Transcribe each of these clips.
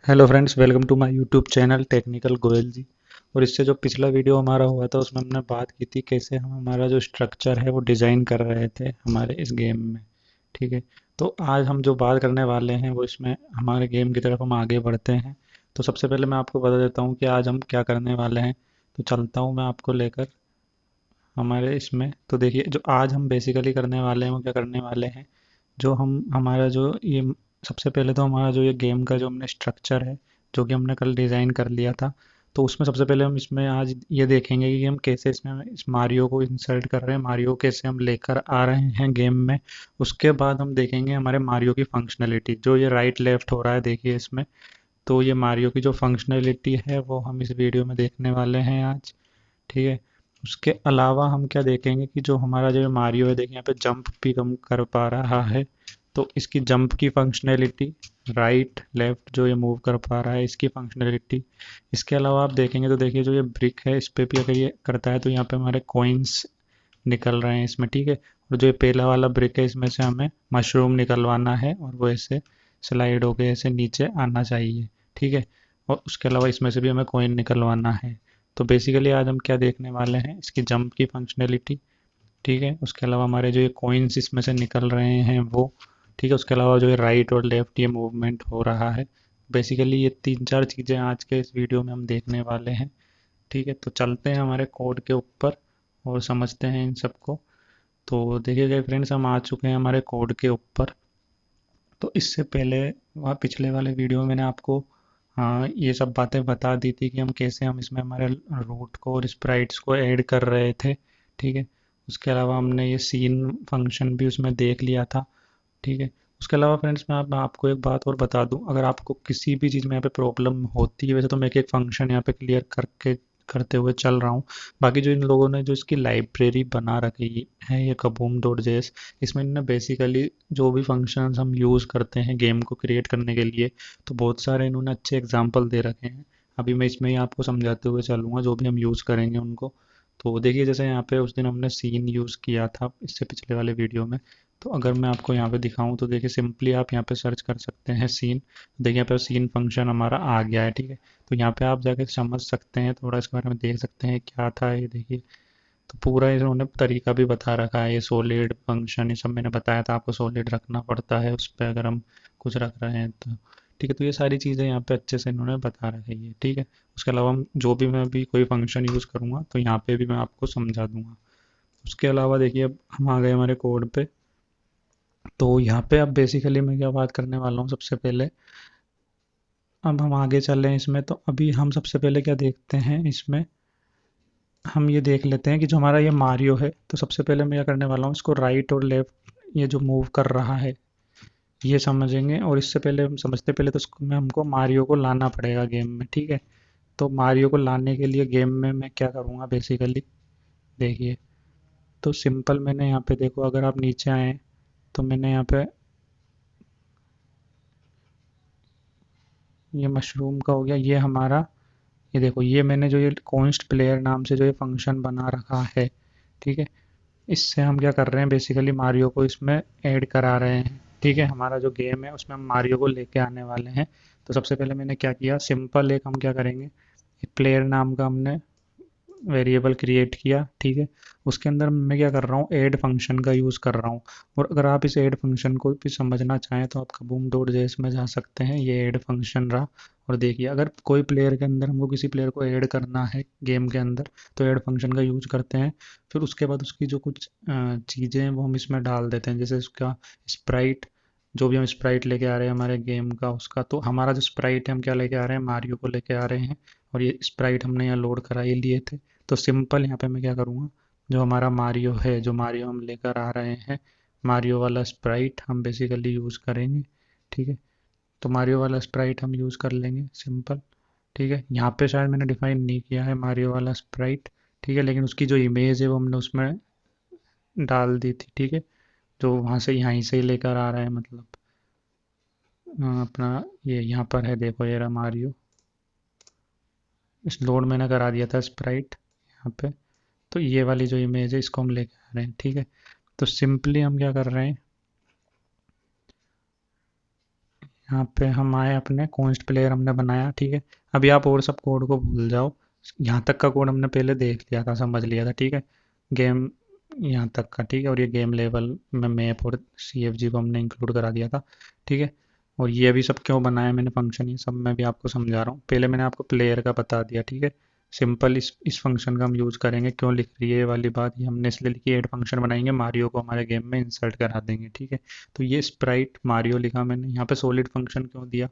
Hello friends, welcome to my YouTube channel technical Goyal ji. और इससे जो पिछला वीडियो हमारा हुआ था उसमें हमने बात की थी कैसे हम हमारा जो स्ट्रक्चर है वो डिज़ाइन कर रहे थे हमारे इस गेम में। ठीक है। तो आज हम जो बात करने वाले हैं वो इसमें हमारे गेम की तरफ हम आगे बढ़ते हैं। तो सबसे पहले मैं आपको बता देता हूँ कि आज हम क्या करने वाले हैं। तो चलता हूँ मैं आपको लेकर हमारे इसमें। तो देखिए, जो आज हम बेसिकली करने वाले हैं वो क्या करने वाले हैं। जो हम हमारा जो ये सबसे पहले तो हमारा जो ये गेम का जो हमने स्ट्रक्चर है जो कि हमने कल डिज़ाइन कर लिया था। तो उसमें सबसे पहले हम इसमें आज ये देखेंगे कि हम कैसे इसमें इस मारियो को इंसर्ट कर रहे हैं, मारियो कैसे हम लेकर आ रहे हैं गेम में। उसके बाद हम देखेंगे हमारे मारियो की फंक्शनैलिटी, जो ये राइट लेफ्ट हो रहा है देखिए इसमें। तो ये मारियो की जो फंक्शनैलिटी है वो हम इस वीडियो में देखने वाले हैं आज। ठीक है। उसके अलावा हम क्या देखेंगे कि जो हमारा जो मारियो है देखिए यहाँ पे जंप भी कम कर पा रहा है। तो इसकी जंप की फंक्शनैलिटी, राइट लेफ्ट जो ये मूव कर पा रहा है इसकी फंक्शनैलिटी। इसके अलावा आप देखेंगे तो देखिए जो ये ब्रिक है इस पे भी अगर ये करता है तो यहाँ पे हमारे कॉइन्स निकल रहे हैं इसमें। ठीक है। और जो ये पहला वाला ब्रिक है इसमें से हमें मशरूम निकलवाना है और वो ऐसे स्लाइड होके ऐसे नीचे आना चाहिए। ठीक है। और उसके अलावा इसमें से भी हमें कॉइन निकलवाना है। तो बेसिकली आज हम क्या देखने वाले हैं, इसकी जंप की फंक्शनैलिटी। ठीक है। उसके अलावा हमारे जो ये कॉइन्स इसमें से निकल रहे हैं वो। ठीक है। उसके अलावा जो ये राइट और लेफ्ट ये मूवमेंट हो रहा है। बेसिकली ये तीन चार चीज़ें आज के इस वीडियो में हम देखने वाले हैं। ठीक है। तो चलते हैं हमारे कोड के ऊपर और समझते हैं इन सबको। तो देखिए फ्रेंड्स, हम आ चुके हैं हमारे कोड के ऊपर। तो इससे पहले वहाँ पिछले वाले वीडियो में मैंने आपको हाँ ये सब बातें बता दी थी कि हम कैसे हम इसमें हमारे रूट को और स्प्राइट्स को ऐड कर रहे थे। ठीक है। उसके अलावा हमने ये सीन फंक्शन भी उसमें देख लिया था। ठीक है। उसके अलावा फ्रेंड्स मैं आपको एक बात और बता दूं, अगर आपको किसी भी चीज़ में यहाँ पे प्रॉब्लम होती है, वैसे तो मैं एक एक फंक्शन यहाँ पे क्लियर करके करते हुए चल रहा हूँ। बाकी जो इन लोगों ने जो इसकी लाइब्रेरी बना रखी है ये कबूम डॉट जेएस, इसमें इन्होंने बेसिकली जो भी फंक्शंस हम यूज़ करते हैं गेम को क्रिएट करने के लिए, तो बहुत सारे इन्होंने अच्छे एग्जाम्पल दे रखे हैं। अभी मैं इसमें ही आपको समझाते हुए चलूँगा जो भी हम यूज़ करेंगे उनको। तो देखिए जैसे यहाँ पे उस दिन हमने सीन यूज़ किया था इससे पिछले वाले वीडियो में। तो अगर मैं आपको यहाँ पे दिखाऊं तो देखिए सिंपली आप यहाँ पे सर्च कर सकते हैं सीन। देखिए यहाँ पे सीन फंक्शन हमारा आ गया है। ठीक है। तो यहाँ पे आप जाके समझ सकते हैं, थोड़ा इसके बारे में देख सकते हैं क्या था ये देखिए। तो पूरा इन्होंने तरीका भी बता रखा है, ये सॉलिड फंक्शन ये सब मैंने बताया था आपको, सॉलिड रखना पड़ता है उस पर अगर हम कुछ रख रहे हैं तो। ठीक है। तो ये सारी चीज़ें यहाँ पे अच्छे से इन्होंने बता रखी है। ठीक है। उसके अलावा हम जो भी मैं भी कोई फंक्शन यूज़ करूँगा तो यहाँ पे भी मैं आपको समझा दूंगा। उसके अलावा देखिए अब हम आ गए हमारे कोड पे। तो यहाँ पे अब बेसिकली मैं क्या बात करने वाला हूँ सबसे पहले। अब हम आगे चल रहे हैं इसमें, तो अभी हम सबसे पहले क्या देखते हैं इसमें। हम ये देख लेते हैं कि जो हमारा ये मारियो है, तो सबसे पहले मैं क्या करने वाला हूँ, इसको राइट और लेफ्ट ये जो मूव कर रहा है ये समझेंगे। और इससे पहले हम समझते पहले तो इसको में हमको मारियो को लाना पड़ेगा गेम में। ठीक है। तो मारियो को लाने के लिए गेम में मैं क्या करूँगा बेसिकली, देखिए। तो सिंपल मैंने यहाँ पे देखो, अगर आप नीचे आए तो मैंने यहाँ पे ये मशरूम का हो गया, ये हमारा ये देखो, ये मैंने जो ये कॉन्स्ट प्लेयर नाम से जो ये फंक्शन बना रखा है। ठीक है। इससे हम क्या कर रहे हैं बेसिकली, मारियो को इसमें ऐड करा रहे हैं। ठीक है। हमारा जो गेम है उसमें हम मारियो को लेके आने वाले हैं। तो सबसे पहले मैंने क्या किया, सिंपल एक हम क्या करेंगे, प्लेयर नाम का हमने वेरिएबल क्रिएट किया। ठीक है। उसके अंदर मैं क्या कर रहा हूँ, ऐड फंक्शन का यूज़ कर रहा हूँ। और अगर आप इस ऐड फंक्शन को भी समझना चाहें तो आप कबूम डॉट जेएस में जा सकते हैं, ये ऐड फंक्शन रहा। और देखिए अगर कोई प्लेयर के अंदर हमको किसी प्लेयर को ऐड करना है गेम के अंदर तो ऐड फंक्शन का यूज करते हैं। फिर उसके बाद उसकी जो कुछ चीज़ें हैं वो हम इसमें डाल देते हैं, जैसे उसका स्प्राइट, जो भी हम स्प्राइट लेके आ रहे हैं हमारे गेम का उसका। तो हमारा जो स्प्राइट है हम क्या लेके आ रहे हैं, मारियो को लेके आ रहे हैं। और ये स्प्राइट हमने यहाँ लोड करा ही लिए थे। तो सिंपल यहाँ पे मैं क्या करूँगा, जो हमारा मारियो है, जो मारियो हम लेकर आ रहे हैं, मारियो वाला स्प्राइट हम बेसिकली यूज़ करेंगे। ठीक है। तो मारियो वाला स्प्राइट हम यूज़ कर लेंगे सिंपल। ठीक है। यहाँ पे शायद मैंने डिफाइन नहीं किया है मारियो वाला स्प्राइट। ठीक है। लेकिन उसकी जो इमेज है वो हमने उसमें डाल दी थी। ठीक है। जो वहाँ से यहीं से ही लेकर आ रहा है, मतलब अपना ये यहाँ पर है देखो, ये रहा मारियो। इस लोड मैंने करा दिया था स्प्राइट यहाँ पे। तो ये वाली जो इमेज है इसको हम लेके आ रहे हैं। ठीक है। तो सिंपली हम क्या कर रहे हैं, यहाँ पे हम आए, अपने कॉन्स्ट प्लेयर हमने बनाया, ठीक है। अभी आप और सब कोड को भूल जाओ, यहाँ तक का कोड हमने पहले देख लिया था, समझ लिया था, ठीक है। गेम यहाँ तक का, ठीक है। और ये गेम लेवल में मैप और CFG को हमने इंक्लूड करा दिया था, ठीक है। और ये अभी सब क्यों बनाया मैंने फंक्शन, ये सब मैं भी आपको समझा रहा हूँ। पहले मैंने आपको प्लेयर का बता दिया, ठीक है। सिंपल इस फंक्शन का हम यूज़ करेंगे, क्यों लिख रही है ये वाली बात, ये हमने इसलिए लिखी, ऐड फंक्शन बनाएंगे, मारियो को हमारे गेम में इंसर्ट करा देंगे, ठीक है। तो ये स्प्राइट मारियो लिखा मैंने, यहाँ पे सॉलिड फंक्शन क्यों दिया,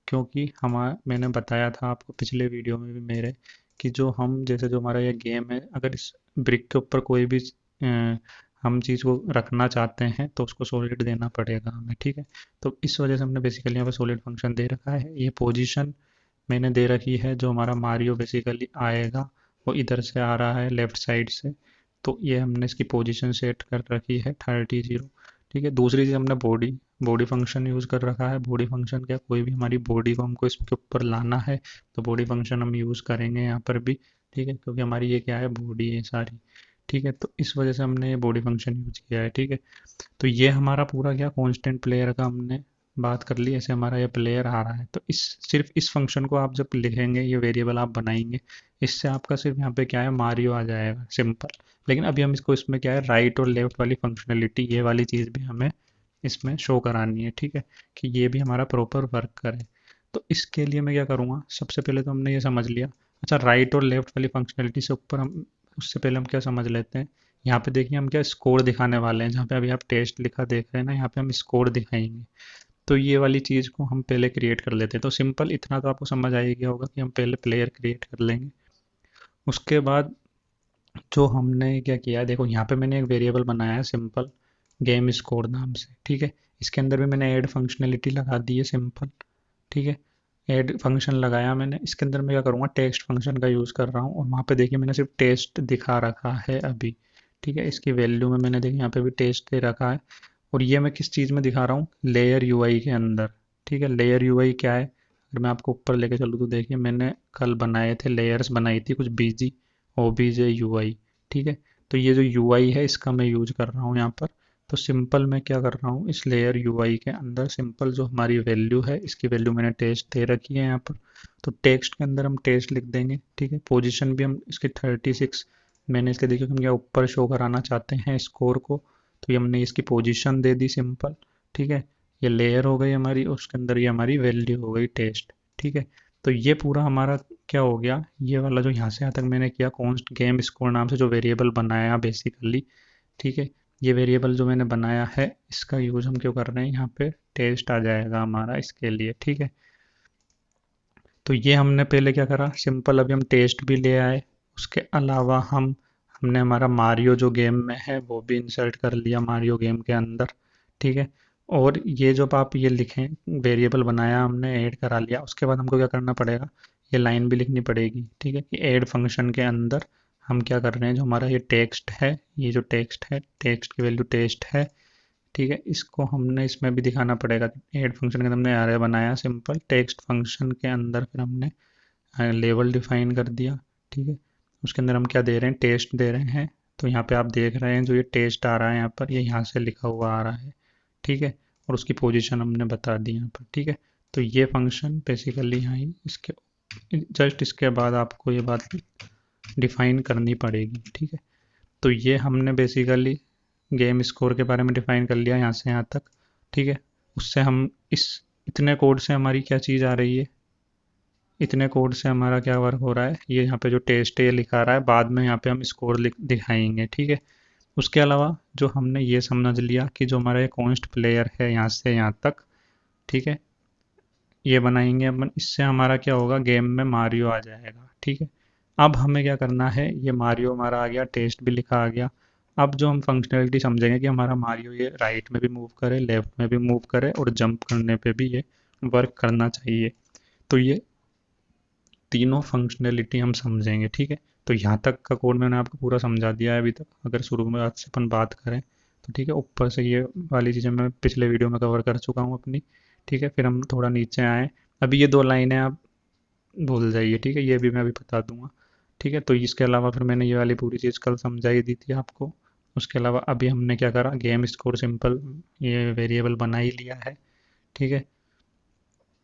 क्योंकि मैंने बताया था आपको पिछले वीडियो में भी मेरे, कि जो हम जैसे जो हमारा ये गेम है, अगर इस ब्रिक के ऊपर कोई भी हम चीज़ को रखना चाहते हैं तो उसको सॉलिड देना पड़ेगा हमें, ठीक है। तो इस वजह से हमने बेसिकली यहाँ पे सॉलिड फंक्शन दे रखा है। ये पोजीशन मैंने दे रखी है, जो हमारा मारियो बेसिकली आएगा वो इधर से आ रहा है, लेफ्ट साइड से। तो ये हमने इसकी पोजीशन सेट कर रखी है 30, ठीक है। दूसरी चीज़ हमने बॉडी बॉडी फंक्शन यूज़ कर रखा है। बॉडी फंक्शन क्या, कोई भी हमारी बॉडी को हमको इसके ऊपर लाना है तो बॉडी फंक्शन हम यूज़ करेंगे यहाँ पर भी, ठीक है, क्योंकि हमारी ये क्या है, बॉडी है सारी, ठीक है। तो इस वजह से हमने ये बॉडी फंक्शन यूज किया है, ठीक है। तो ये हमारा पूरा क्या, कांस्टेंट प्लेयर का हमने बात कर ली, ऐसे हमारा ये प्लेयर आ रहा है। तो इस सिर्फ इस फंक्शन को आप जब लिखेंगे, ये वेरिएबल आप बनाएंगे, इससे आपका सिर्फ यहाँ पे क्या है, मारियो आ जाएगा, सिंपल। लेकिन अभी हम इसको, इसमें क्या है, राइट और लेफ्ट वाली फंक्शनलिटी, ये वाली चीज़ भी हमें इसमें शो करानी है, ठीक है, कि ये भी हमारा प्रॉपर वर्क करे। तो इसके लिए मैं क्या करूँगा, सबसे पहले तो हमने ये समझ लिया। अच्छा, राइट और लेफ्ट वाली फंक्शनलिटी से ऊपर हम, उससे पहले हम क्या समझ लेते हैं। यहाँ पे देखिए हम क्या स्कोर दिखाने वाले हैं, जहाँ पे अभी आप टेस्ट लिखा देख रहे हैं ना, यहाँ पे हम स्कोर दिखाएंगे। तो ये वाली चीज़ को हम पहले क्रिएट कर लेते हैं। तो सिंपल इतना तो आपको समझ आ ही गया होगा कि हम पहले प्लेयर क्रिएट कर लेंगे। उसके बाद जो हमने क्या किया है, देखो यहाँ पे मैंने एक वेरिएबल बनाया है सिंपल, गेम स्कोर नाम से, ठीक है। इसके अंदर भी मैंने ऐड फंक्शनलिटी लगा दी है सिंपल, ठीक है। ऐड फंक्शन लगाया मैंने, इसके अंदर मैं क्या करूँगा, टेक्स्ट फंक्शन का यूज़ कर रहा हूँ। और वहाँ पे देखिए मैंने सिर्फ टेस्ट दिखा रखा है अभी, ठीक है। इसकी वैल्यू में मैंने देखिए यहाँ पे भी टेस्ट दे रखा है। और ये मैं किस चीज़ में दिखा रहा हूँ, लेयर यूआई के अंदर, ठीक है। लेयर यूआई क्या है, अगर मैं आपको ऊपर लेके चलूँ तो देखिए मैंने कल बनाए थे, लेयर्स बनाई थी कुछ, बीजी ओबीजे यूआई, ठीक है। तो ये जो यूआई है इसका मैं यूज कर रहा हूँ यहाँ पर। तो सिंपल मैं क्या कर रहा हूँ, इस लेयर यूआई के अंदर सिंपल जो हमारी वैल्यू है, इसकी वैल्यू मैंने टेस्ट दे रखी है यहाँ पर। तो टेक्स्ट के अंदर हम टेस्ट लिख देंगे, ठीक है। पोजीशन भी हम इसकी 36 मैंने इसके, देखिए हम क्या ऊपर शो कराना चाहते हैं स्कोर को, तो ये हमने इसकी पोजीशन दे दी सिंपल, ठीक है। ये लेयर हो गई हमारी, और उसके अंदर ये हमारी वैल्यू हो गई टेस्ट, ठीक है। तो ये पूरा हमारा क्या हो गया, ये वाला जो यहाँ से यहाँ तक मैंने किया, कॉन्स्ट गेम स्कोर नाम से जो वेरिएबल बनाया बेसिकली, ठीक है। ये वेरिएबल जो मैंने बनाया है, इसका यूज़ हम क्यों कर रहे हैं, यहाँ पे टेस्ट आ जाएगा हमारा इसके लिए, ठीक है। तो ये हमने पहले क्या करा, सिंपल अभी हम टेस्ट भी ले आए। उसके अलावा हमने हमारा मारियो जो गेम में है वो भी इंसर्ट कर लिया मारियो गेम के अंदर, ठीक है। और ये जो आप ये लिखें, वेरिएबल बनाया हमने, ऐड करा लिया। उसके बाद हमको क्या करना पड़ेगा, ये लाइन भी लिखनी पड़ेगी, ठीक है, कि ऐड फंक्शन के अंदर हम क्या कर रहे हैं, जो हमारा ये टेक्स्ट है, ये जो टेक्स्ट है, टेक्स्ट की वैल्यू टेस्ट है, ठीक है। इसको हमने इसमें भी दिखाना पड़ेगा। ऐड फंक्शन के अंदर हमने एरे बनाया सिंपल, टेक्स्ट फंक्शन के अंदर फिर हमने लेवल डिफाइन कर दिया, ठीक है। उसके अंदर हम क्या दे रहे हैं, टेस्ट दे रहे हैं। तो यहाँ पे आप देख रहे हैं जो ये टेस्ट आ रहा है यहाँ पर, ये यहाँ से लिखा हुआ आ रहा है, ठीक है। और उसकी पोजीशन हमने बता दी यहाँ पर, ठीक है। तो ये फंक्शन बेसिकली यहाँ ही, इसके जस्ट इसके बाद आपको ये बात डिफाइन करनी पड़ेगी, ठीक है। तो ये हमने बेसिकली गेम स्कोर के बारे में डिफाइन कर लिया यहाँ से यहाँ तक, ठीक है। उससे हम इस इतने कोड से हमारी क्या चीज़ आ रही है, इतने कोड से हमारा क्या वर्क हो रहा है, ये यहाँ पे जो टेस्ट है ये लिखा रहा है, बाद में यहाँ पे हम स्कोर दिखाएंगे, ठीक है। उसके अलावा जो हमने ये समझ लिया कि जो हमारा ये कॉन्स्ट प्लेयर है यहाँ से यहाँ तक, ठीक है, ये बनाएंगे अपन, इससे हमारा क्या होगा, गेम में मारियो आ जाएगा, ठीक है। अब हमें क्या करना है, ये मारियो हमारा आ गया, टेस्ट भी लिखा आ गया। अब जो हम फंक्शनलिटी समझेंगे कि हमारा मारियो ये राइट में भी मूव करे, लेफ्ट में भी मूव करे, और जंप करने पे भी ये वर्क करना चाहिए। तो ये तीनों फंक्शनलिटी हम समझेंगे, ठीक है। तो यहाँ तक का कोड मैंने आपको पूरा समझा दिया है अभी तक। अगर शुरू में आज से अपन बात करें तो ठीक है, ऊपर से ये वाली चीज़ें मैं पिछले वीडियो में कवर कर चुका हूँ अपनी, ठीक है। फिर हम थोड़ा नीचे आए, अभी ये 2 लाइनें आप भूल जाइए, ठीक है, ये भी मैं अभी बता दूंगा, ठीक है। तो इसके अलावा फिर मैंने ये वाली पूरी चीज़ कल समझाई दी थी आपको। उसके अलावा अभी हमने क्या करा, गेम स्कोर सिंपल ये वेरिएबल बना ही लिया है, ठीक है।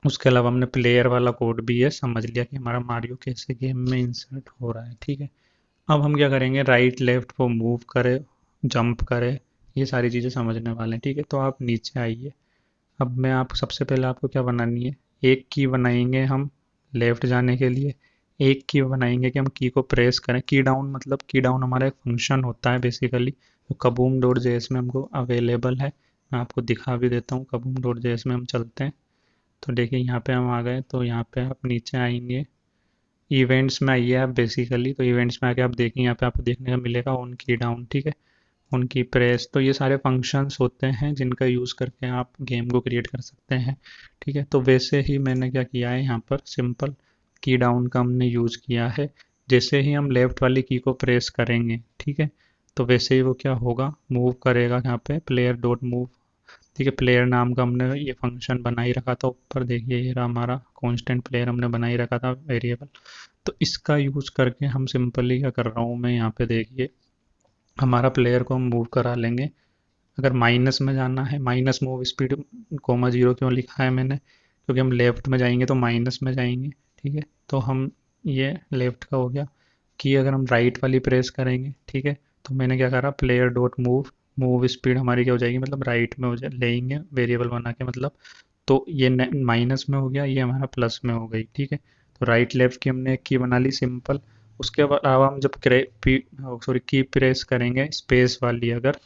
उसके अलावा हमने प्लेयर वाला कोड भी है समझ लिया कि हमारा मारियो कैसे गेम में इंसर्ट हो रहा है। ठीक है, अब हम क्या करेंगे, राइट लेफ्ट को मूव करे, जंप करे, ये सारी चीज़ें समझने वाले हैं। ठीक है, तो आप नीचे आइए। अब मैं आप सबसे पहले आपको क्या बनानी है, एक की बनाएंगे हम लेफ्ट जाने के लिए, एक की बनाएंगे कि हम की को प्रेस करें। की डाउन मतलब की डाउन हमारा एक फंक्शन होता है बेसिकली, जो कबूम डॉट जेएस में हमको अवेलेबल है। मैं आपको दिखा भी देता हूँ, कबूम डॉट जेएस में हम चलते हैं तो देखिए यहाँ पे हम आ गए। तो यहाँ पे आप नीचे आएंगे, इवेंट्स में आइए आप बेसिकली। तो इवेंट्स में आके आप देखेंगे, यहाँ पे आपको देखने का मिलेगा ऑन की डाउन। ठीक है, उनकी प्रेस, तो ये सारे फंक्शंस होते हैं जिनका यूज़ करके आप गेम को क्रिएट कर सकते हैं। ठीक है, तो वैसे ही मैंने क्या किया है, यहाँ पर सिंपल की डाउन का हमने यूज़ किया है। जैसे ही हम लेफ्ट वाली की को प्रेस करेंगे, ठीक है, तो वैसे ही वो क्या होगा, मूव करेगा यहाँ पे प्लेयर डॉट मूव। ठीक है, प्लेयर नाम का हमने ये फंक्शन बना ही रखा था। ऊपर देखिए ये रहा हमारा कांस्टेंट प्लेयर हमने बना ही रखा था वेरिएबल। तो इसका यूज़ करके हम सिंपली क्या कर रहा हूँ मैं, यहाँ पे देखिए हमारा प्लेयर को हम मूव करा लेंगे। अगर माइनस में जाना है, minus move speed comma zero क्यों लिखा है मैंने, क्योंकि हम लेफ्ट में जाएंगे तो माइनस में जाएंगे। ठीक है, तो हम ये लेफ्ट का हो गया कि अगर हम राइट वाली प्रेस करेंगे, ठीक है, तो मैंने क्या करा, player dot move, move speed हमारी क्या हो जाएगी, मतलब राइट में हो जाए लेंगे वेरिएबल बना के मतलब। तो ये माइनस में हो गया, ये हमारा प्लस में हो गई। ठीक है, तो राइट लेफ्ट की हमने एक की बना ली सिंपल। उसके अलावा हम जब सॉरी की प्रेस करेंगे स्पेस वाली, अगर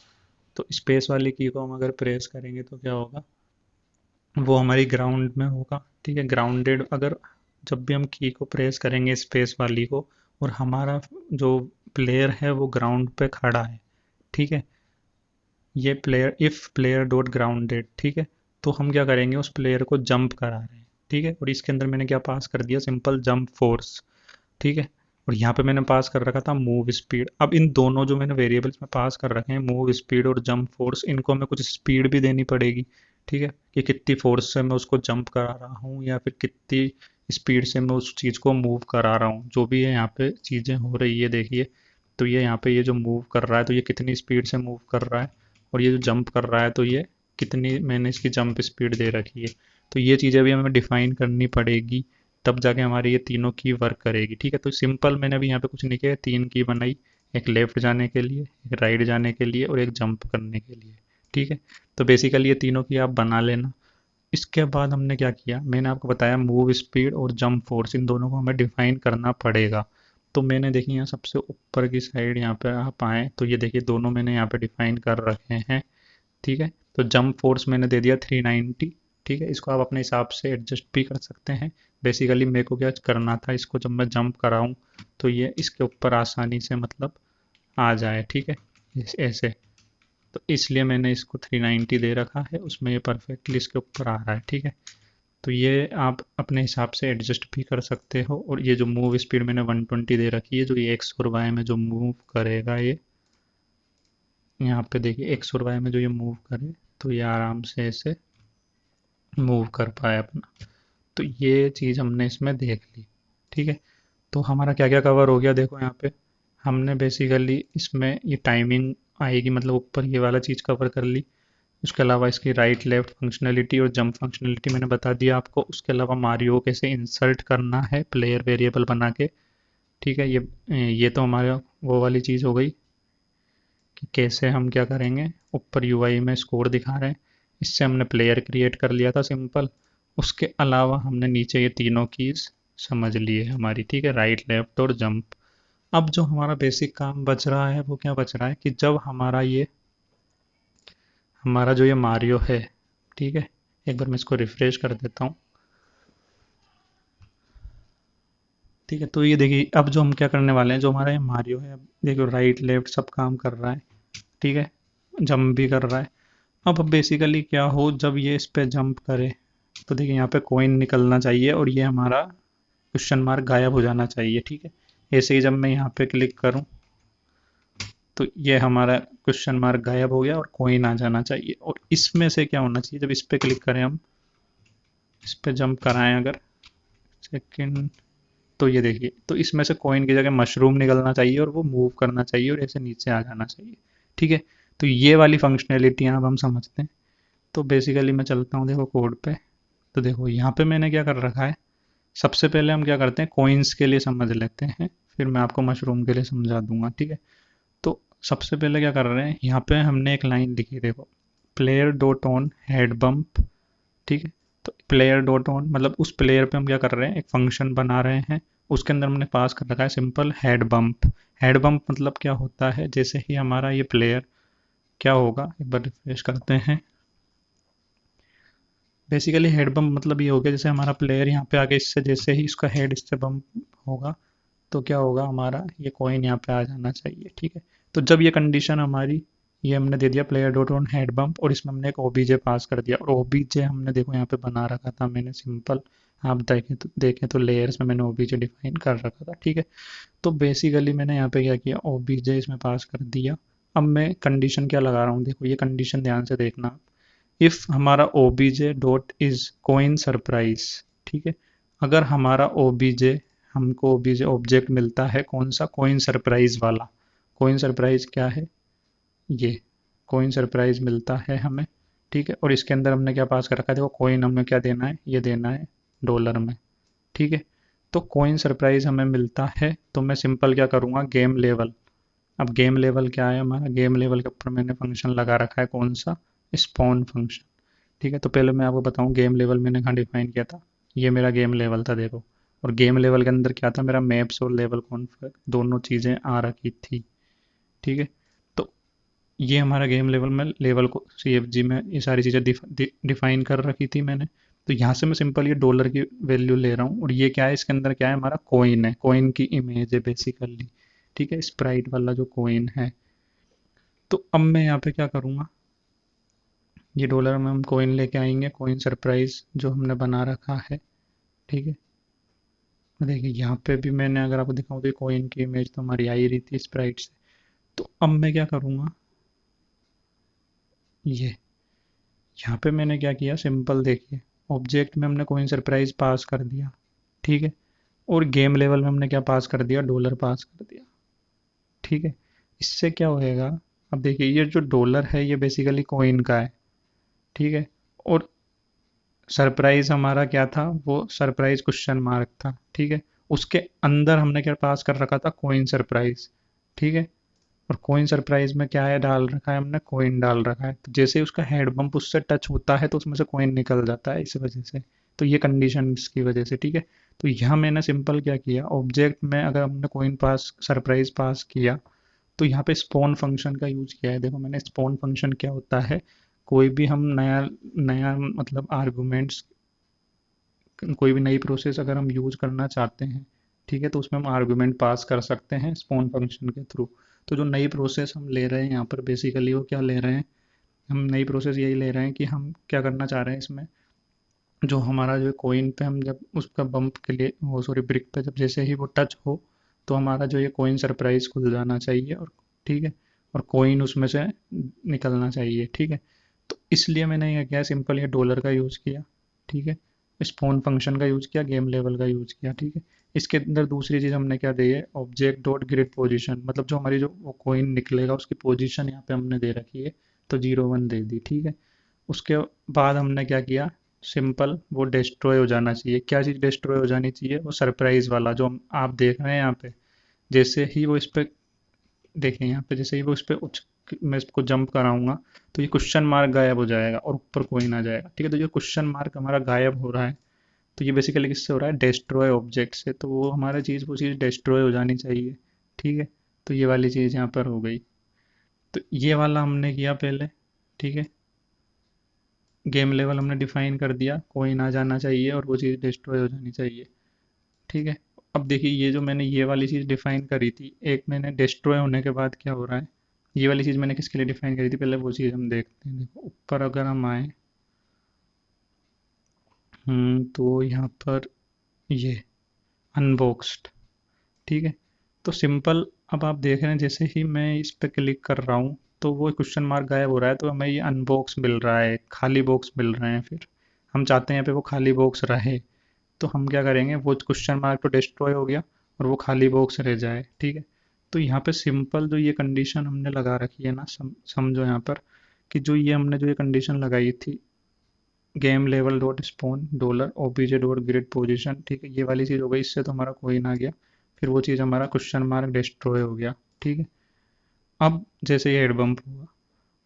तो स्पेस वाली की को हम अगर प्रेस करेंगे तो क्या होगा, वो हमारी ग्राउंड में होगा। ठीक है, ग्राउंडेड, अगर जब भी हम की को प्रेस करेंगे स्पेस वाली को, और हमारा जो प्लेयर है वो ग्राउंड पे खड़ा है, ठीक है, ये player if player dot grounded, ठीक है, तो हम क्या करेंगे, उस प्लेयर को जंप करा रहे हैं। ठीक है, और इसके अंदर मैंने क्या पास कर दिया, सिंपल जंप फोर्स। ठीक है, और यहाँ पे मैंने पास कर रखा था मूव स्पीड। अब इन दोनों जो मैंने वेरिएबल्स में पास कर रखे हैं, मूव स्पीड और जंप फोर्स, इनको हमें कुछ स्पीड भी देनी पड़ेगी। ठीक है, कि कितनी फोर्स से मैं उसको जंप करा रहा हूँ या फिर कितनी स्पीड से मैं उस चीज़ को मूव करा रहा हूँ, जो भी है यहाँ पे चीज़ें हो रही है देखिए। तो ये यहाँ पे ये जो मूव कर रहा है तो ये कितनी स्पीड से मूव कर रहा है, और ये जो जंप कर रहा है तो ये कितनी मैंने इसकी जंप स्पीड दे रखी है। तो ये चीज़ें भी हमें डिफाइन करनी पड़ेगी, तब जाके हमारी ये तीनों की वर्क करेगी। ठीक है, तो सिंपल मैंने अभी यहाँ पे कुछ नहीं किया, तीन की बनाई, एक लेफ्ट जाने के लिए, एक राइट जाने के लिए और एक जंप करने के लिए। ठीक है, तो बेसिकली ये तीनों की आप बना लेना। इसके बाद हमने क्या किया, मैंने आपको बताया मूव स्पीड और जंप फोर्स, इन दोनों को हमें डिफाइन करना पड़ेगा। तो मैंने देखिए यहाँ सबसे ऊपर की साइड यहाँ पे आप आए तो ये देखिए दोनों मैंने यहाँ पे डिफाइन कर रखे हैं। ठीक है, तो जंप फोर्स मैंने दे दिया 390। ठीक है, इसको आप अपने हिसाब से एडजस्ट भी कर सकते हैं। बेसिकली मेरे को क्या करना था, इसको जब मैं जंप कराऊं तो ये इसके ऊपर आसानी से मतलब आ जाए। ठीक है, ऐसे, तो इसलिए मैंने इसको 390 दे रखा है, उसमें ये परफेक्टली इसके ऊपर आ रहा है। ठीक है, तो ये आप अपने हिसाब से एडजस्ट भी कर सकते हो। और ये जो मूव स्पीड मैंने 120 दे रखी है, जो ये एक्स और वाई में जो मूव करेगा, ये यहाँ पे देखिए एक्स और वाई में जो ये मूव करे तो ये आराम से ऐसे मूव कर पाए अपना। तो ये चीज़ हमने इसमें देख ली। ठीक है, तो हमारा क्या क्या कवर हो गया, देखो यहाँ पे हमने बेसिकली इसमें ये टाइमिंग आएगी, मतलब ऊपर ये वाला चीज़ कवर कर ली। उसके अलावा इसकी राइट लेफ्ट फंक्शनलिटी और जंप फंक्शनलिटी मैंने बता दिया आपको। उसके अलावा मारियो कैसे इंसर्ट करना है प्लेयर वेरिएबल बना के। ठीक है, ये तो हमारा वो वाली चीज़ हो गई कि कैसे हम क्या करेंगे, ऊपर यूआई में स्कोर दिखा रहे हैं, इससे हमने प्लेयर क्रिएट कर लिया था सिंपल। उसके अलावा हमने नीचे ये तीनों कीज समझ लिए हमारी। ठीक है, राइट लेफ्ट और जंप। अब जो हमारा बेसिक काम बच रहा है वो क्या बच रहा है कि जब हमारा जो ये मारियो है, ठीक है, एक बार मैं इसको रिफ्रेश कर देता हूँ। ठीक है, तो ये देखिए अब जो हम क्या करने वाले हैं, जो हमारा ये मारियो है, अब देखो राइट लेफ्ट सब काम कर रहा है। ठीक है, जंप भी कर रहा है। अब बेसिकली क्या हो, जब ये इस पे जंप करे तो देखिए यहाँ पे कॉइन निकलना चाहिए और ये हमारा क्वेश्चन मार्क गायब हो जाना चाहिए। ठीक है, ऐसे ही जब मैं यहाँ पे क्लिक करूँ तो ये हमारा क्वेश्चन मार्क गायब हो गया और कॉइन आ जाना चाहिए। और इसमें से क्या होना चाहिए, जब इस पे क्लिक करें हम, इस पे जंप कराएं अगर, सेकंड, तो ये देखिए, तो इसमें से कॉइन की जगह मशरूम निकलना चाहिए और वो मूव करना चाहिए और ऐसे नीचे आ जाना चाहिए। ठीक है, तो ये वाली फंक्शनैलिटी अब हम समझते हैं। तो बेसिकली मैं चलता हूँ देखो कोड पे, तो देखो यहाँ पे मैंने क्या कर रखा है, सबसे पहले हम क्या करते हैं, कॉइन्स के लिए समझ लेते हैं, फिर मैं आपको मशरूम के लिए समझा दूंगा, ठीक है। तो सबसे पहले क्या कर रहे हैं, यहाँ पे हमने एक लाइन लिखी, देखो, player dot on head bump, ठीक है। तो प्लेयर डॉट ऑन मतलब उस प्लेयर पे हम क्या कर रहे हैं, एक फंक्शन बना रहे हैं, उसके अंदर हमने पास कर रखा है simple head bump. Head bump मतलब क्या होता है, जैसे ही हमारा ये प्लेयर क्या होगा, एक बार रिफ्रेश करते हैं। बेसिकली हेड बम्प मतलब ये हो गया, जैसे हमारा प्लेयर यहाँ पे आके इससे जैसे ही इसका हेड इससे बम्प होगा, तो क्या होगा, हमारा ये कॉइन यहाँ पे आ जाना चाहिए, ठीक है। तो जब ये कंडीशन हमारी, ये हमने दे दिया player dot on head bump, और इसमें हमने एक ओबीजे पास कर दिया, और ओबीजे हमने देखो यहाँ पे बना रखा था मैंने सिंपल, आप देखें तो लेयर्स में मैंने ओबीजे डिफाइन कर रखा था, ठीक है। तो बेसिकली मैंने यहाँ पे क्या किया, ओबीजे इसमें पास कर दिया। अब मैं कंडीशन क्या लगा रहा हूँ, देखो ये कंडीशन ध्यान से देखना, इफ हमारा OBJ dot is coin surprise, ठीक है। अगर हमारा ओबीजे, हमको ओबीजे ऑब्जेक्ट मिलता है कौन सा, कोइन सरप्राइज वाला। कोइन सरप्राइज क्या है, ये कोइन सरप्राइज मिलता है हमें, ठीक है। और इसके अंदर हमने क्या पास कर रखा है, देखो कोइन हमें क्या देना है, ये देना है डॉलर में, ठीक है। तो कोइन सरप्राइज हमें मिलता है, तो मैं सिंपल क्या करूँगा, गेम लेवल। अब गेम लेवल क्या है हमारा, गेम लेवल के ऊपर मैंने फंक्शन लगा रखा है कौन सा, स्पॉन फंक्शन, ठीक है। तो पहले मैं आपको बताऊं गेम लेवल मैंने कहाँ डिफाइन किया था, ये मेरा गेम लेवल था, देखो। और गेम लेवल के अंदर क्या था, मेरा मैप्स और लेवल कॉन्फ्रेग दोनों चीज़ें आ रखी थी, ठीक है। तो ये हमारा गेम लेवल में लेवल को CFG में ये सारी चीज़ें डिफाइन कर रखी थी मैंने। तो यहाँ से मैं सिंपल ये डॉलर की वैल्यू ले रहा हूँ, और ये क्या है, इसके अंदर क्या है, हमारा कोइन है, कोइन की इमेज है बेसिकली, ठीक है, स्प्राइट वाला जो कोइन है। तो अब मैं यहाँ पे क्या करूँगा, ये डॉलर में हम कोइन लेके आएंगे, कोइन सरप्राइज जो हमने बना रखा है, ठीक है। देखिए यहाँ पे भी मैंने अगर आपको दिखाऊं तो कोइन की इमेज तो हमारी आ ही रही थी स्प्राइट से। तो अब मैं क्या करूँगा, ये यहाँ पे मैंने क्या किया, सिंपल देखिए, ऑब्जेक्ट में हमने कोइन सरप्राइज पास कर दिया, ठीक है। और गेम लेवल में हमने क्या पास कर दिया, डॉलर पास कर दिया, ठीक है। इससे क्या होएगा, अब देखिए ये जो डॉलर है ये बेसिकली कोइन का है, ठीक है। और सरप्राइज हमारा क्या था, वो सरप्राइज क्वेश्चन मार्क था, ठीक है। उसके अंदर हमने क्या पास कर रखा था, कोइन सरप्राइज, ठीक है। और कोइन सरप्राइज में क्या है, डाल रखा है हमने, कोइन डाल रखा है। तो जैसे ही उसका हेड बम्प उससे टच होता है तो उसमें से कोइन निकल जाता है इस वजह से। तो ये कंडीशन इसकी वजह से, ठीक है। तो यहाँ मैंने सिंपल क्या किया, ऑब्जेक्ट में अगर हमने कोइन पास सरप्राइज पास किया, तो यहाँ पे स्पॉन फंक्शन का यूज किया है। देखो मैंने, स्पॉन फंक्शन क्या होता है, कोई भी हम नया नया मतलब आर्गुमेंट्स, कोई भी नई प्रोसेस अगर हम यूज करना चाहते हैं, ठीक है, तो उसमें हम आर्गुमेंट पास कर सकते हैं स्पॉन फंक्शन के थ्रू। तो जो नई प्रोसेस हम ले रहे हैं यहाँ पर बेसिकली वो क्या ले रहे हैं, हम नई प्रोसेस यही ले रहे हैं कि हम क्या करना चाह रहे हैं इसमें, जो हमारा जो कोइन पे हम जब उसका बम्प के लिए, वो सॉरी ब्रिक पे जब जैसे ही वो टच हो, तो हमारा जो ये कोइन सरप्राइज खुल जाना चाहिए, और ठीक है, और कोइन उसमें से निकलना चाहिए, ठीक है। तो इसलिए मैंने ये किया, सिंपल ये डॉलर का यूज़ किया, ठीक है। स्पॉन फंक्शन का यूज़ किया, गेम लेवल का यूज़ किया, ठीक है। इसके अंदर दूसरी चीज़ हमने क्या दी है, ऑब्जेक्ट डॉट ग्रिड पोजिशन, मतलब जो हमारी जो वो कोइन निकलेगा उसकी पोजिशन यहाँ पे हमने दे रखी है, तो 0 1 दे दी, ठीक है। उसके बाद हमने क्या किया, सिंपल वो डिस्ट्रॉय हो जाना चाहिए। क्या चीज़ डिस्ट्रॉय हो जानी चाहिए, वो सरप्राइज वाला जो आप देख रहे हैं यहाँ पे, जैसे ही वो इस पे, देखें यहाँ पे जैसे ही वो इस पे उच मैं इसको जंप कराऊंगा, तो ये क्वेश्चन मार्क गायब हो जाएगा और ऊपर कोइन आ जाएगा, ठीक है। तो जो क्वेश्चन मार्क हमारा गायब हो रहा है, तो ये बेसिकली किससे हो रहा है, डिस्ट्रॉय ऑब्जेक्ट से। तो वो हमारा चीज़, वो चीज़ डिस्ट्रॉय हो जानी चाहिए, ठीक है। तो ये वाली चीज़ यहाँ पर हो गई। तो ये वाला हमने किया पहले, ठीक है। गेम लेवल हमने डिफाइन कर दिया, कोइन आ जाना चाहिए और वो चीज़ डिस्ट्रॉय हो जानी चाहिए, ठीक है। अब देखिए ये जो मैंने ये वाली चीज़ डिफाइन करी थी, एक मैंने डिस्ट्रॉय होने के बाद क्या हो रहा है, ये वाली चीज़ मैंने किसके लिए डिफाइन करी थी, पहले वो चीज़ हम देखते हैं। देखो ऊपर अगर हम आए, तो यहाँ पर ये अनबॉक्स्ड, ठीक है। तो सिंपल, अब आप देख रहे हैं जैसे ही मैं इस पर क्लिक कर रहा हूँ, तो वो क्वेश्चन मार्क गायब हो रहा है, तो हमें ये अनबॉक्स मिल रहा है, खाली बॉक्स मिल रहे हैं। फिर हम चाहते हैं यहाँ पे वो खाली बॉक्स रहे, तो हम क्या करेंगे, वो क्वेश्चन मार्क तो डिस्ट्रॉय हो गया और वो खाली बॉक्स रह जाए, ठीक है। तो यहाँ पे सिंपल जो ये कंडीशन हमने लगा रखी है ना, समझो यहाँ पर कि जो ये हमने जो ये कंडीशन लगाई थी, game level dot spawn dollar OBJ dot grid position, ठीक है, ये वाली चीज़ हो गई, इससे तो हमारा कोइन आ गया। फिर वो चीज़ हमारा क्वेश्चन मार्क डिस्ट्रॉय हो गया, ठीक है। अब जैसे ये हेड बम्प हुआ,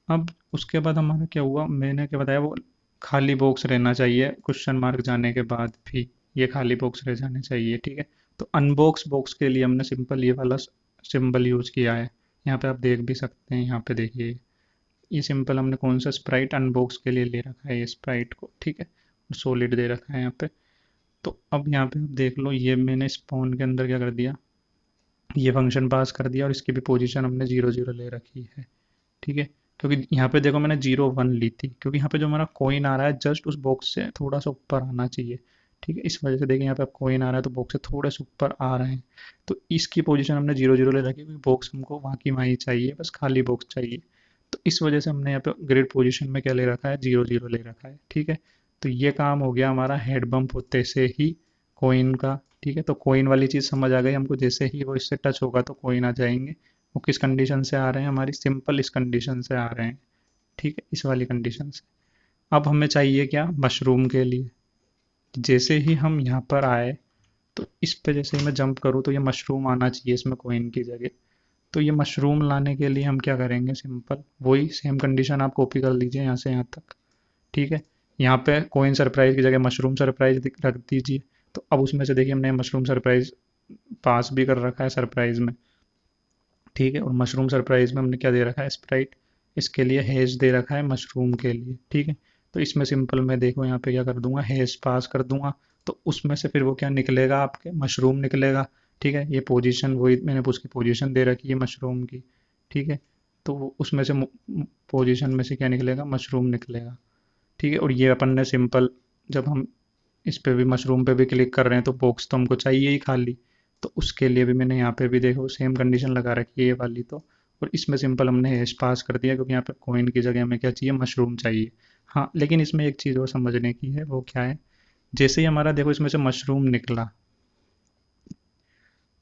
अब उसके बाद हमारा क्या हुआ, मैंने क्या बताया, वो खाली बॉक्स रहना चाहिए क्वेश्चन मार्क जाने के बाद भी, ये खाली बॉक्स रह जाने चाहिए, ठीक है। तो अनबॉक्स बॉक्स के लिए हमने सिंपल ये वाला सिंबल यूज़ किया है। यहाँ पे आप देख भी सकते हैं, यहाँ पे देखिए, ये सिंपल हमने कौन सा स्प्राइट अनबॉक्स के लिए ले रखा है, ये स्प्राइट को, ठीक है, और सॉलिड दे रखा है यहाँ पे। तो अब यहाँ पे आप देख लो, ये मैंने स्पॉन के अंदर क्या कर दिया, ये फंक्शन पास कर दिया और इसकी भी पोजीशन हमने 0 0 ले रखी है, ठीक है। क्योंकि यहाँ पे देखो मैंने 0 1 ली थी, क्योंकि यहाँ पे जो हमारा कॉइन आ रहा है जस्ट उस बॉक्स से थोड़ा सा ऊपर आना चाहिए, ठीक है। इस वजह से देखिए यहाँ पे कॉइन आ रहा है तो बॉक्स से थोड़े से ऊपर आ रहे हैं, तो इसकी पोजीशन हमने 0 0 ले रखी है, क्योंकि बॉक्स हमको वहाँ की वहाँ ही चाहिए, बस खाली बॉक्स चाहिए। तो इस वजह से हमने यहाँ पे ग्रिड पोजीशन में क्या ले रखा है, 0 0 ले रखा है, ठीक है। तो ये काम हो गया हमारा हेड बम्प होते से ही कॉइन का, ठीक है। तो कॉइन वाली चीज़ समझ आ गई हमको, जैसे ही वो इससे टच होगा तो कॉइन आ जाएंगे। वो किस कंडीशन से आ रहे हैं, हमारी सिंपल इस कंडीशन से आ रहे हैं, ठीक है, इस वाली कंडीशन से। अब हमें चाहिए क्या, मशरूम के लिए। जैसे ही हम यहाँ पर आए, तो इस पे जैसे ही मैं जंप करूँ तो ये मशरूम आना चाहिए इसमें कॉइन की जगह। तो ये मशरूम लाने के लिए हम क्या करेंगे, सिंपल वही सेम कंडीशन आप कॉपी कर लीजिए यहाँ से यहाँ तक, ठीक है। यहाँ पे कॉइन सरप्राइज की जगह मशरूम सरप्राइज रख दीजिए। तो अब उसमें से देखिए हमने मशरूम सरप्राइज पास भी कर रखा है सरप्राइज में, ठीक है। और मशरूम सरप्राइज में हमने क्या दे रखा है, स्प्राइट, इसके लिए हैश दे रखा है मशरूम के लिए, ठीक है। तो इसमें सिंपल मैं देखो यहाँ पे क्या कर दूंगा, हैश पास कर दूंगा। तो उसमें से फिर वो क्या निकलेगा, आपके मशरूम निकलेगा, ठीक है। ये पोजीशन वही मैंने उसकी पोजीशन दे रखी है मशरूम की, ठीक है। तो उसमें से पोजीशन में से क्या निकलेगा, मशरूम निकलेगा, ठीक है। और ये अपन ने सिंपल, जब हम इस पे भी मशरूम पे भी क्लिक कर रहे हैं तो बॉक्स तो हमको चाहिए ही खाली। तो उसके लिए भी मैंने यहाँ पे भी देखो सेम कंडीशन लगा रखी है ये वाली तो। और इसमें सिंपल हमने हैश पास कर दिया, क्योंकि यहाँ पे कॉइन की जगह हमें क्या चाहिए, मशरूम चाहिए। हाँ, लेकिन इसमें एक चीज़ और समझने की है, वो क्या है, जैसे ही हमारा देखो इसमें से मशरूम निकला,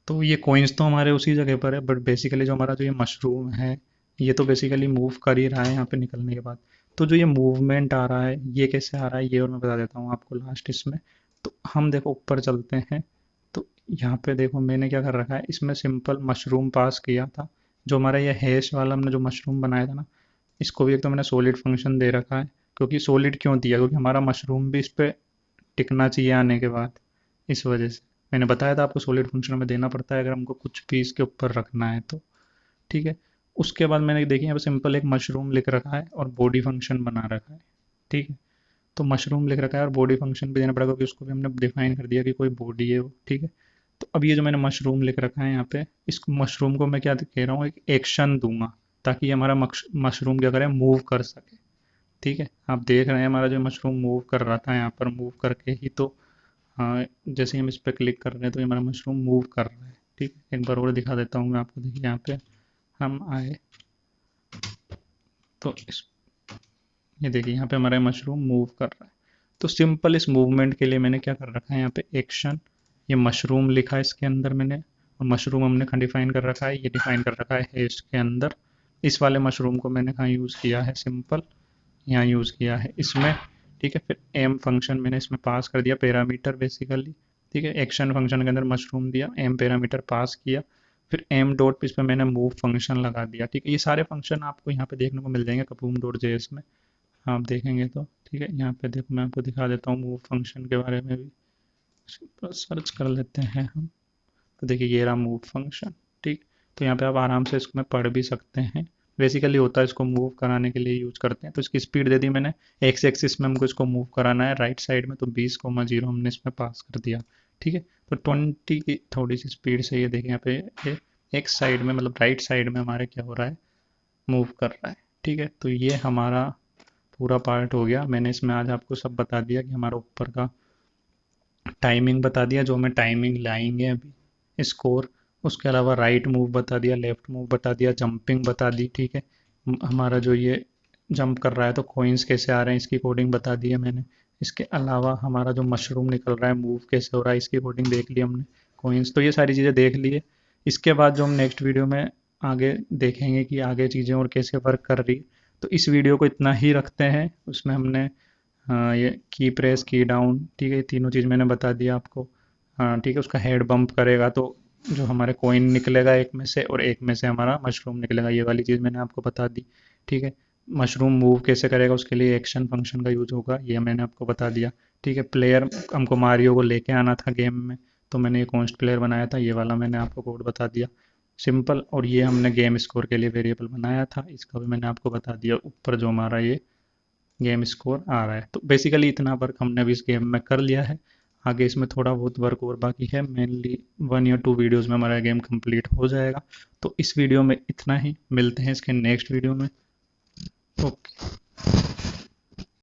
तो ये कॉइन्स तो हमारे उसी जगह पर है, बट बेसिकली जो हमारा जो ये मशरूम है, ये तो बेसिकली मूव कर ही रहा है यहाँ पे निकलने के बाद। तो जो ये मूवमेंट आ रहा है, ये कैसे आ रहा है, ये और मैं बता देता हूँ आपको लास्ट इसमें। तो हम देखो ऊपर चलते हैं, तो यहाँ पे देखो मैंने क्या कर रखा है, इसमें सिंपल मशरूम पास किया था। जो हमारा ये हैश वाला हमने जो मशरूम बनाया था ना, इसको भी एक तो मैंने सॉलिड फंक्शन दे रखा है। क्योंकि सॉलिड क्यों दिया, क्योंकि हमारा मशरूम भी इस पे टिकना चाहिए आने के बाद, इस वजह से मैंने बताया था आपको सॉलिड फंक्शन में देना पड़ता है अगर हमको कुछ भी इसके ऊपर रखना है तो, ठीक है। उसके बाद मैंने देखिए यहाँ पे सिंपल एक मशरूम लिख रखा है और बॉडी फंक्शन बना रखा है, ठीक है। तो मशरूम लिख रखा है और बॉडी फंक्शन भी देना पड़ेगा, क्योंकि उसको भी हमने डिफाइन कर दिया कि कोई बॉडी है वो, ठीक है। तो अब ये जो मैंने मशरूम लिख रखा है यहाँ पे, इस मशरूम को मैं क्या कह रहा हूँ, एक एक्शन दूंगा, ताकि ये हमारा मशरूम क्या करे, मूव कर सके, ठीक है। आप देख रहे हैं हमारा जो मशरूम मूव कर रहा था, यहाँ पर मूव करके ही तो, हाँ, जैसे ही हम इस पर क्लिक कर रहे हैं तो ये हमारा मशरूम मूव कर रहा है, ठीक है। एक बार और दिखा देता हूँ मैं आपको, देखिए यहाँ पे हम आए, तो ये देखिए यहाँ पे हमारा मशरूम मूव कर रहा है। तो सिंपल इस मूवमेंट के लिए मैंने क्या कर रखा है, यहाँ पे एक्शन, ये मशरूम लिखा है इसके अंदर मैंने, और मशरूम हमने कहाँ डिफाइन कर रखा है, ये डिफाइन कर रखा है इसके अंदर। इस वाले मशरूम को मैंने कहाँ यूज़ किया है, सिंपल यहाँ यूज़ किया है इसमें, ठीक है। फिर एम फंक्शन मैंने इसमें पास कर दिया, पैरामीटर बेसिकली, ठीक है। एक्शन फंक्शन के अंदर मशरूम दिया, एम पैरामीटर पास किया, फिर एम डॉट इस पर मैंने मूव फंक्शन लगा दिया, ठीक है। ये सारे फंक्शन आपको यहाँ पे देखने को मिल जाएंगे कपूम डॉट जेएस में, आप देखेंगे तो, ठीक है। यहाँ पे देखो मैं आपको दिखा देता हूँ मूव फंक्शन के बारे में भी, सर्च कर लेते हैं हम। तो देखिए ये रहा मूव फंक्शन, ठीक। तो यहाँ पे आप आराम से इसको में पढ़ भी सकते हैं, बेसिकली होता है इसको मूव कराने के लिए यूज करते हैं। तो इसकी स्पीड दे दी मैंने, एक्स एक्सिस में हमको इसको मूव कराना है राइट साइड में, तो 20,0 हमने इसमें पास कर दिया, ठीक है। तो 20 की थोड़ी सी स्पीड से ये देखिए यहाँ पे एक साइड में, मतलब राइट साइड में हमारे क्या हो रहा है, मूव कर रहा है, ठीक है। तो ये हमारा पूरा पार्ट हो गया। मैंने इसमें आज आपको सब बता दिया कि हमारा ऊपर का टाइमिंग बता दिया, जो हमें टाइमिंग लाएंगे अभी, स्कोर, उसके अलावा राइट मूव बता दिया, लेफ्ट मूव बता दिया, जंपिंग बता दी, ठीक है। हमारा जो ये जंप कर रहा है तो कॉइन्स कैसे आ रहे हैं इसकी कोडिंग बता दी है मैंने। इसके अलावा हमारा जो मशरूम निकल रहा है मूव कैसे हो रहा है इसकी कोडिंग देख ली हमने, कॉइन्स, तो ये सारी चीज़ें देख ली है। इसके बाद जो हम नेक्स्ट वीडियो में आगे देखेंगे कि आगे चीज़ें और कैसे वर्क कर रही है। तो इस वीडियो को इतना ही रखते हैं, उसमें हमने हाँ, ये की प्रेस की डाउन, ठीक है, ये तीनों चीज़ मैंने बता दिया आपको। हाँ ठीक है, उसका हेड बम्प करेगा तो जो हमारे कॉइन निकलेगा एक में से, और एक में से हमारा मशरूम निकलेगा, ये वाली चीज़ मैंने आपको बता दी। ठीक है, मशरूम मूव कैसे करेगा उसके लिए एक्शन फंक्शन का यूज होगा, ये मैंने आपको बता दिया। ठीक है, प्लेयर हमको मारियो को लेके आना था गेम में, तो मैंने ये कॉन्स्ट प्लेयर बनाया था, ये वाला मैंने आपको कोड बता दिया, सिंपल। और ये हमने गेम स्कोर के लिए वेरिएबल बनाया था, इसका भी मैंने आपको बता दिया, ऊपर जो हमारा ये गेम स्कोर आ रहा है। तो बेसिकली इतना वर्क हमने अभी इस गेम में कर लिया है। आगे इसमें थोड़ा बहुत वर्क और बाकी है, मेनली 1 या 2 वीडियोस में हमारा गेम कंप्लीट हो जाएगा। तो इस वीडियो में इतना ही, मिलते हैं इसके नेक्स्ट वीडियो में। ओके।